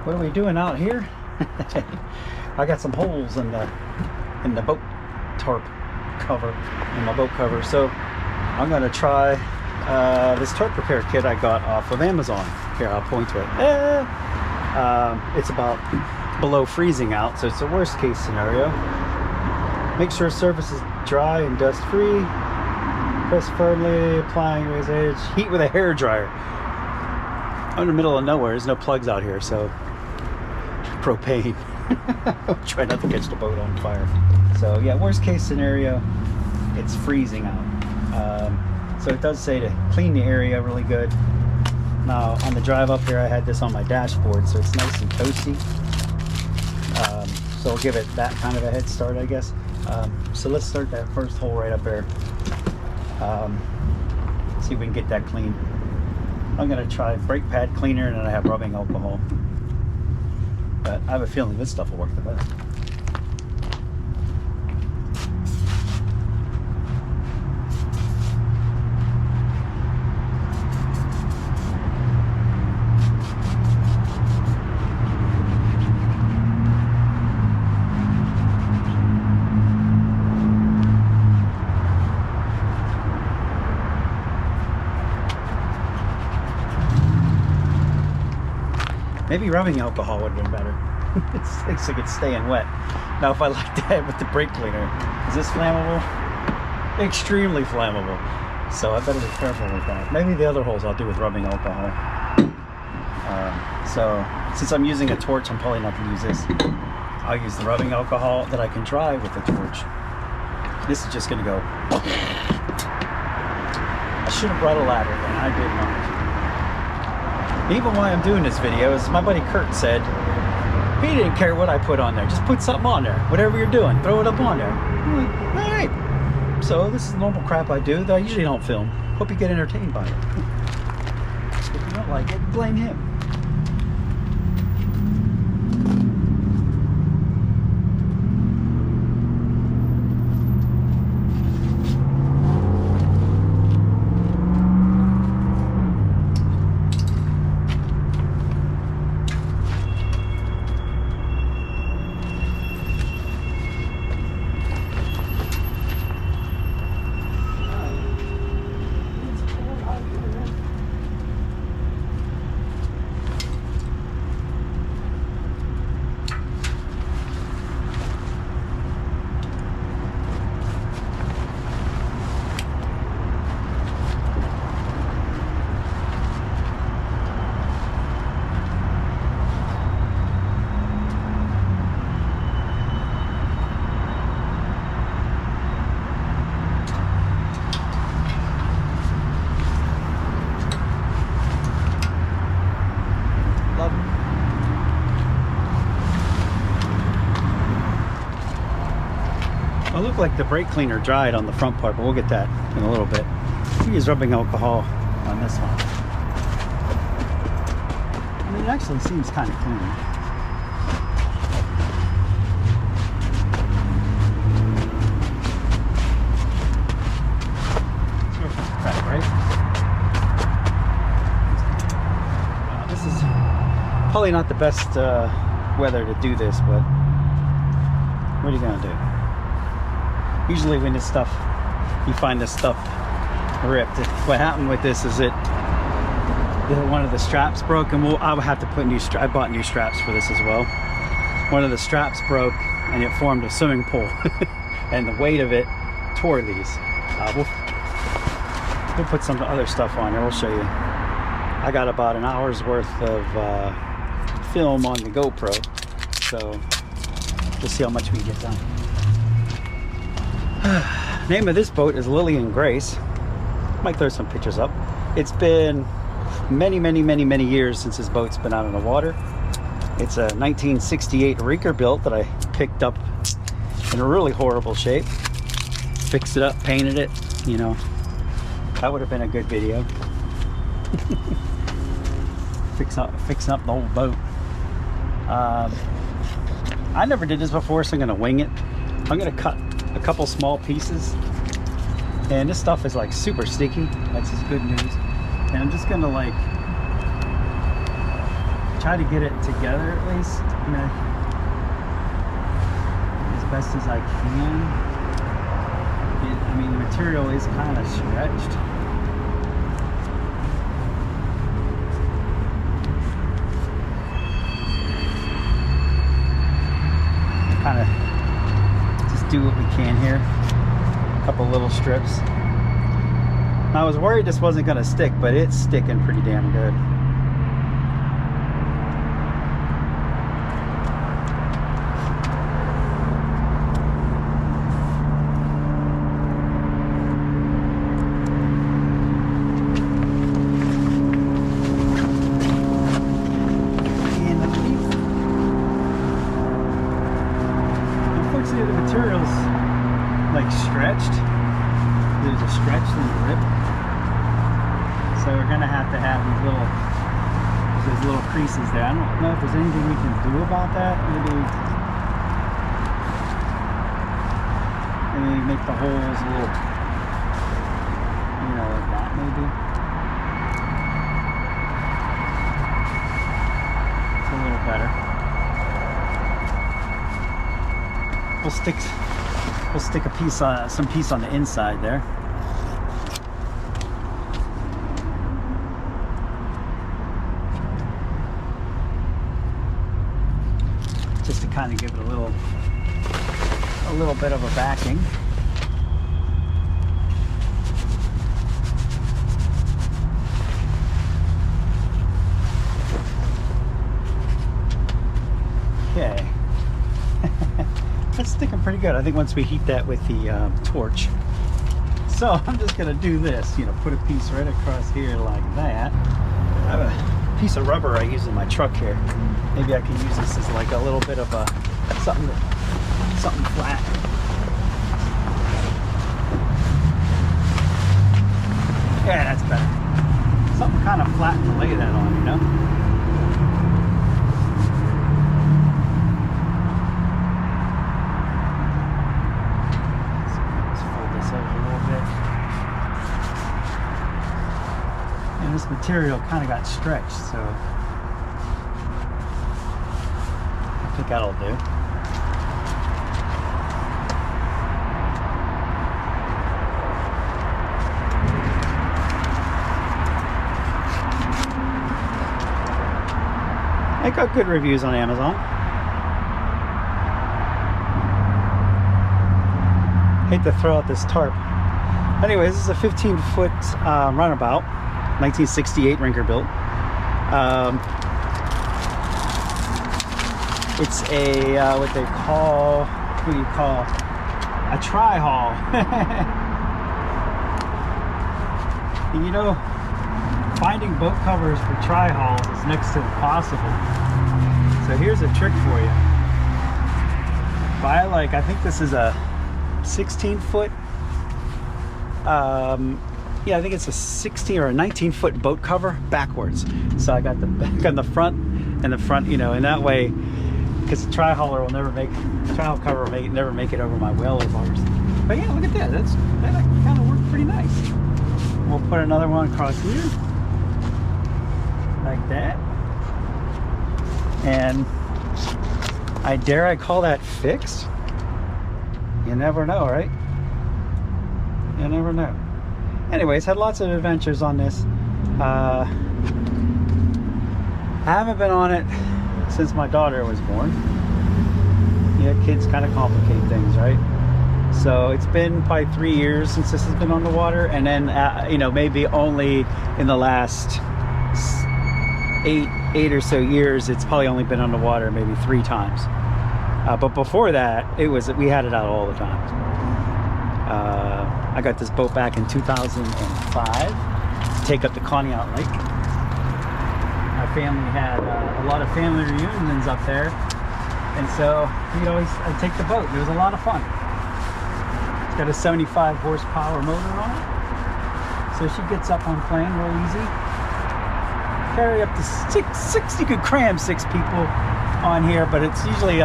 What are we doing out here? I got some holes in the boat tarp cover, in my boat cover, so I'm gonna try this tarp repair kit I got off of Amazon. Here, I'll point to it. It's about below freezing out, so it's the worst case scenario. Make sure surface is dry and dust free. Press firmly, applying raise edge. Heat with a hair dryer. I'm in the middle of nowhere. There's no plugs out here, so propane. Try not to catch the boat on fire. So yeah, worst case scenario, it's freezing out. So it does say to clean the area really good. Now on the drive up here, I had this on my dashboard, so it's nice and toasty. So I'll give it that kind of a head start, I guess. So let's start that first hole right up there. See if we can get that clean. I'm gonna try brake pad cleaner, and then I have rubbing alcohol. But I have a feeling this stuff will work the best. Maybe rubbing alcohol would have been better. It's like it's staying wet. Now if I like that with the brake cleaner, is this flammable? Extremely flammable. So I better be careful with that. Maybe the other holes I'll do with rubbing alcohol. So since I'm using a torch, I'm probably not going to use this. I'll use the rubbing alcohol that I can dry with the torch. This is just going to go. I should have brought a ladder, and I did not. Even why I'm doing this video is my buddy Kurt said he didn't care what I put on there. Just put something on there. Whatever you're doing, throw it up on there. I'm like, all right. So this is normal crap I do that I usually don't film. Hope you get entertained by it. If you don't like it, blame him. It looked like the brake cleaner dried on the front part, but we'll get that in a little bit. We use rubbing alcohol on this one. And it actually seems kind of clean. Crap, right? This is probably not the best weather to do this, but what are you gonna do? Usually when this stuff, you find this stuff ripped. What happened with this is one of the straps broke, and I would have to put I bought new straps for this as well. One of the straps broke, and it formed a swimming pool, and the weight of it tore these. We'll put some other stuff on here. We'll show you. I got about an hour's worth of film on the GoPro, so we'll see how much we get done. Name of this boat is Lillian Grace. Might throw some pictures up. It's been many years since this boat's been out on the water. It's a 1968 Reeker built that I picked up in a really horrible shape. Fixed it up, painted it, you know. That would have been a good video. Fixing up the whole boat. I never did this before, so I'm gonna wing it. I'm gonna cut a couple small pieces, and this stuff is like super sticky. That's just good news. And I'm just gonna like try to get it together at least, you know, as best as I can. I mean, the material is kind of stretched. Kind of just do what we can here. A couple little strips. I was worried this wasn't going to stick, but it's sticking pretty damn good. Unfortunately, the material's like stretched. There's a stretch in the rip. So we're gonna have to have these little creases there. I don't know if there's anything we can do about that. Maybe make the holes a little, you know, like that maybe. It's a little better. We'll stick a piece on some piece on the inside there. Just to kind of give it a little bit of a backing. Okay. That's sticking pretty good. I think once we heat that with the torch. So I'm just gonna do this, you know, put a piece right across here like that. I have a piece of rubber I use in my truck here. Maybe I can use this as like a little bit of a something flat. Yeah, that's better. Something kind of flat to lay that on, you know. This material kind of got stretched, so I think that'll do. I got good reviews on Amazon. Hate to throw out this tarp. Anyways, this is a 15-foot runabout. 1968 Rinker built. It's a what do you call a tri-haul. You know, finding boat covers for tri-hauls is next to impossible. So here's a trick for you. Buy like, I think this is a 16-foot. Yeah, I think it's a 16 or a 19-foot boat cover backwards. So I got the back on the front and the front, you know, and that way, because the tri-hauler will never make, tri-haul cover will never make it over my whaler bars. But yeah, look at that. That kind of worked pretty nice. We'll put another one across here, like that. And I call that fixed? You never know, right? You never know. Anyways, had lots of adventures on this. I haven't been on it since my daughter was born. Yeah, kids kind of complicate things, right? So it's been probably 3 years since this has been on the water, and then you know, maybe only in the last eight or so years, it's probably only been on the water maybe 3 times. But before that, we had it out all the time. I got this boat back in 2005 to take up the Conneaut Lake. My family had a lot of family reunions up there, and so I'd take the boat. It was a lot of fun. It's got a 75 horsepower motor on it, so she gets up on plane real easy. Carry up to six. You could cram 6 people on here, but it's usually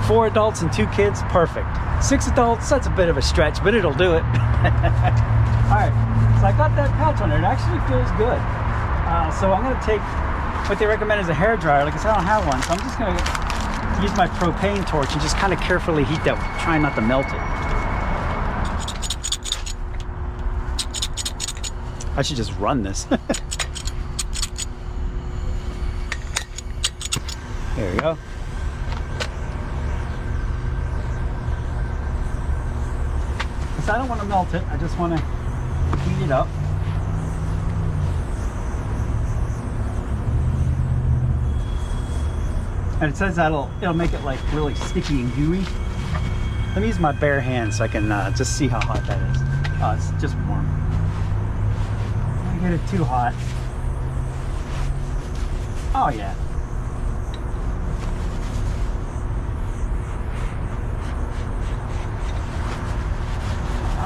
4 adults and 2 kids, perfect. 6 adults, that's a bit of a stretch, but it'll do it. Alright, so I got that pouch on there. It actually feels good. So I'm going to take what they recommend is a hair dryer. Like I said, I don't have one, so I'm just gonna use my propane torch and just kind of carefully heat that, trying not to melt it. I should just run this. There we go. Because I don't want to melt it, I just want to heat it up. And it says that it'll make it like really sticky and gooey. Let me use my bare hand so I can just see how hot that is. It's just warm. Don't get it too hot. Oh yeah.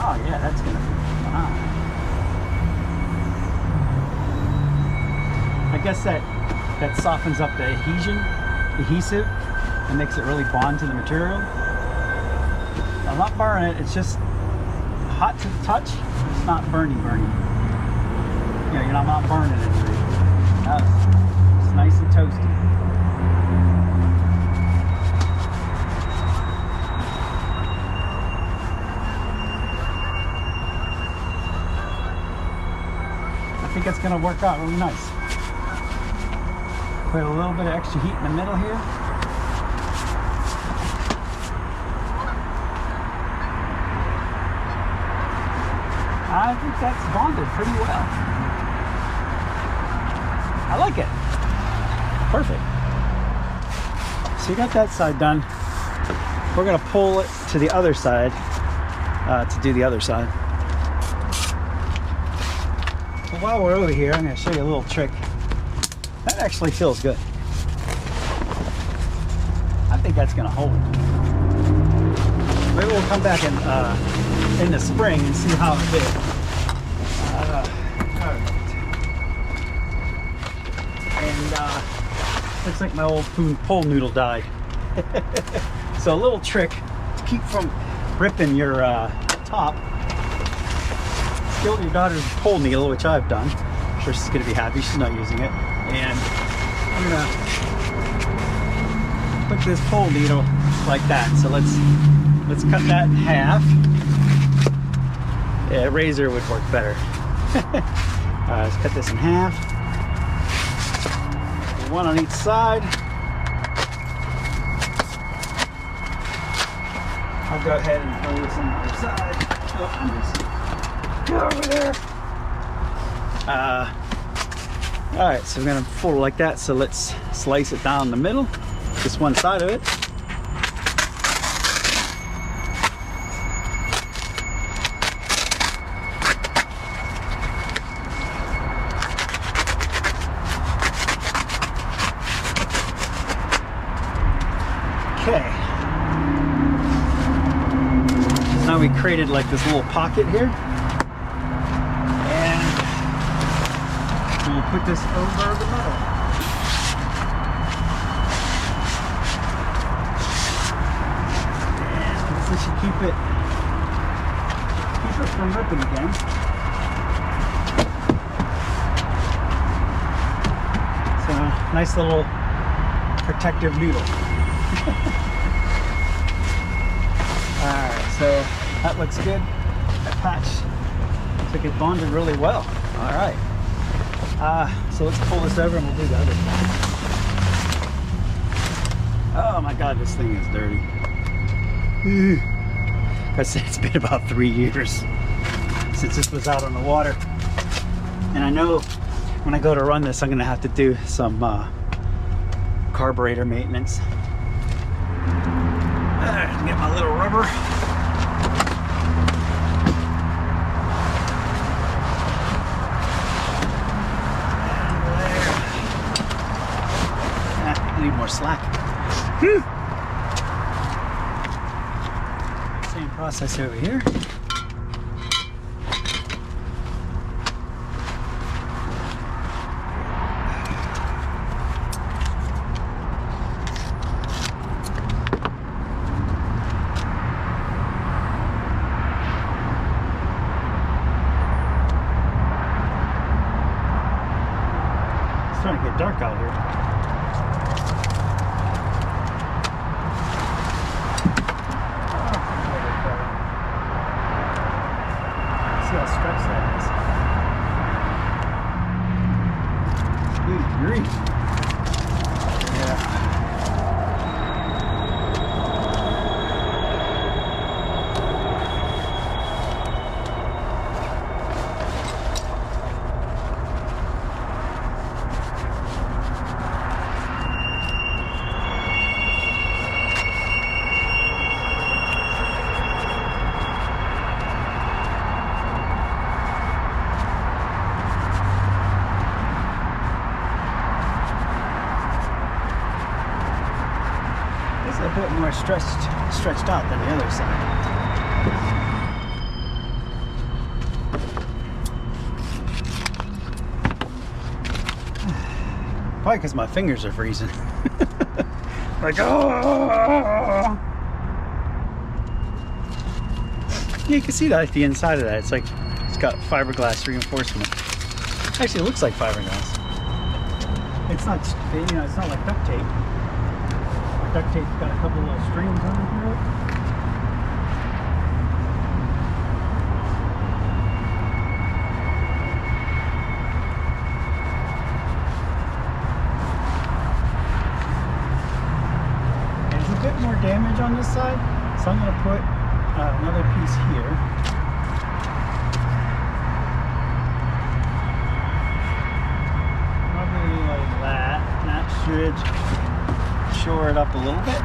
Oh yeah, that's gonna be fine. I guess that softens up the adhesive and makes it really bond to the material. I'm not burning it, it's just hot to the touch. It's not burning. You know, I'm not burning it. It's nice and toasty. I think it's going to work out really nice. Put a little bit of extra heat in the middle here. I think that's bonded pretty well. I like it. Perfect. So you got that side done. We're going to pull it to the other side to do the other side. So while we're over here, I'm going to show you a little trick. That actually feels good. I think that's going to hold. Maybe we'll come back in the spring and see how it did. And looks like my old pole noodle died. So a little trick to keep from ripping your top. Steal your daughter's pole needle, which I've done. I'm sure she's going to be happy she's not using it. And I'm gonna put this pole needle like that. So let's cut that in half. Yeah, a razor would work better. Let's cut this in half. One on each side. I'll go ahead and throw this on the other side. Oh, I'm just go over there. Alright, so we're going to fold it like that, so let's slice it down the middle, just one side of it. Okay. So now we created like this little pocket here. We'll put this over the metal. And this should keep it from ripping again. So nice little protective noodle. Alright, so that looks good. That patch looks like it bonded really well. Alright. So let's pull this over and we'll do the other side. Oh my god, this thing is dirty. I said it's been about 3 years since this was out on the water. And I know when I go to run this, I'm going to have to do some carburetor maintenance. Get my little rubber. Need more slack. Same process over here. It's starting to get dark out here. little bit more stretched out than the other side. Probably because my fingers are freezing. Like, oh! Yeah, you can see that at the inside of that. It's like it's got fiberglass reinforcement. Actually, it looks like fiberglass. It's not, you know, it's not like duct tape. Duct tape's got a couple little strings on it. More damage on this side, so I'm going to put another piece here. Probably like that. That should shore it up a little bit.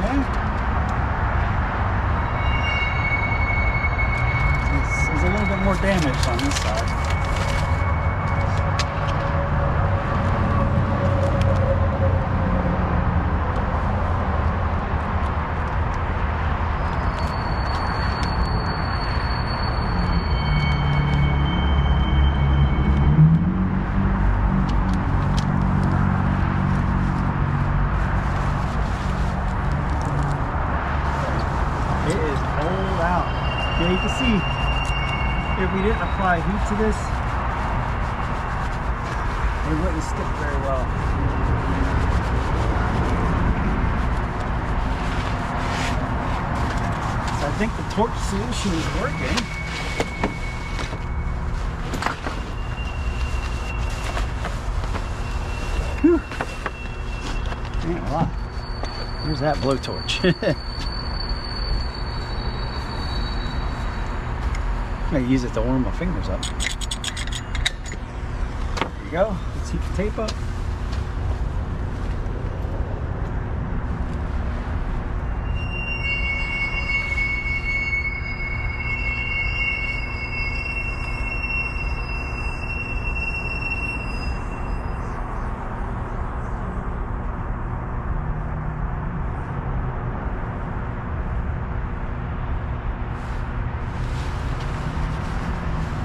Okay. There's a little bit more damage on this side. Yeah, you can see if we didn't apply heat to this, it wouldn't stick very well. So I think the torch solution is working. Whew. Ain't a lot. There's that blowtorch. I'm going to use it to warm my fingers up. There you go. Let's heat the tape up.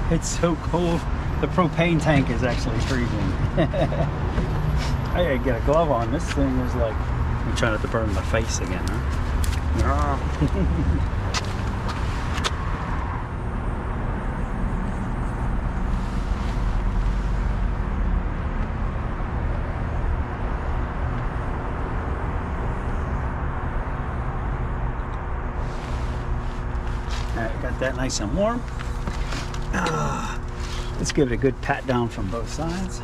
It's so cold. The propane tank is actually freezing. I gotta get a glove on. This thing is like, I'm trying not to burn my face again, huh? Alright, got that nice and warm. Let's give it a good pat down from both sides.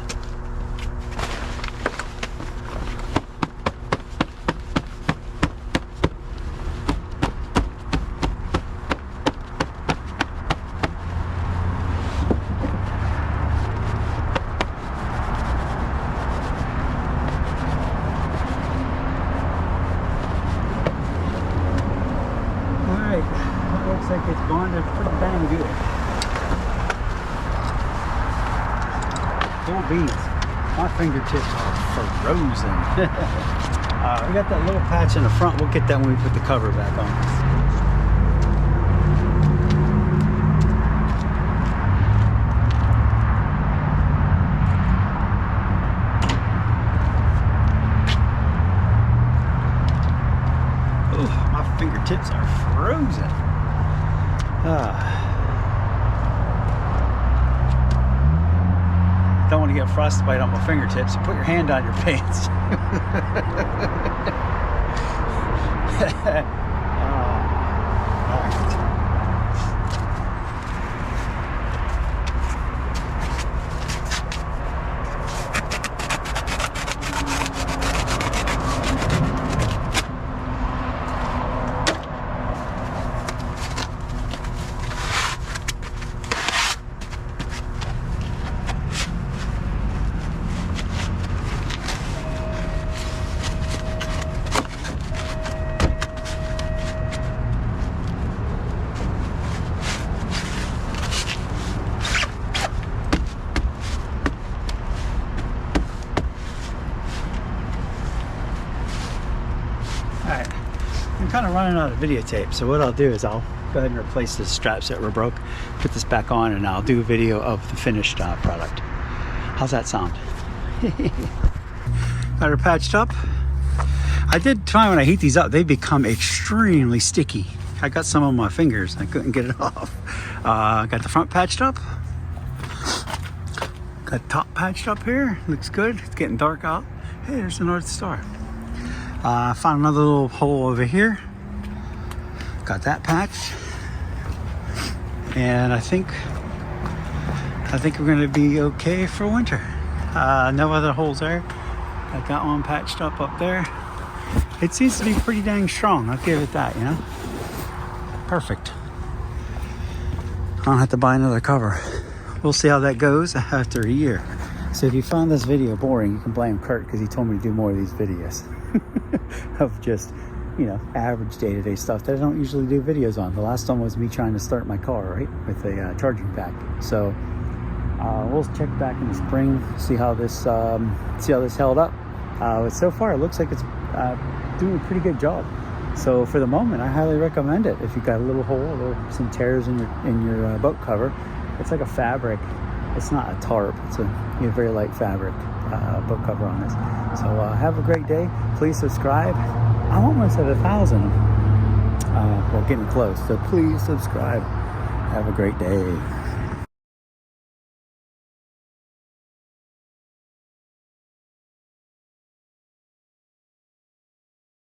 Alright, that looks like it's bonded pretty dang good. Full beans. My fingertips are frozen. We got that little patch in the front. We'll get that when we put the cover back on. Oh, my fingertips are frozen. Don't want to get frostbite on my fingertips. Put your hand on your pants. I'm kind of running out of videotape, so what I'll do is I'll go ahead and replace the straps that were broke, put this back on, and I'll do a video of the finished product. How's that sound? Got her patched up. I did find when I heat these up, they become extremely sticky. I got some on my fingers. I couldn't get it off. Got the front patched up. Got top patched up here. Looks good. It's getting dark out. Hey, there's the North Star. Found another little hole over here. Got that patched. And I think we're gonna be okay for winter. No other holes there. I got one patched up there. It seems to be pretty dang strong. I'll give it that, you know. Perfect. I don't have to buy another cover. We'll see how that goes after a year. So if you found this video boring, you can blame Kurt because he told me to do more of these videos of just, you know, average day-to-day stuff that I don't usually do videos on. The last one was me trying to start my car, right, with a charging pack. So we'll check back in the spring, see how this held up. So far, it looks like it's doing a pretty good job. So for the moment, I highly recommend it. If you've got a little hole or some tears in your boat cover, it's like a fabric. It's not a tarp. It's a very light fabric boat cover on this. So have a great day. Please subscribe. I'm almost at 1,000. We're getting close. So please subscribe. Have a great day.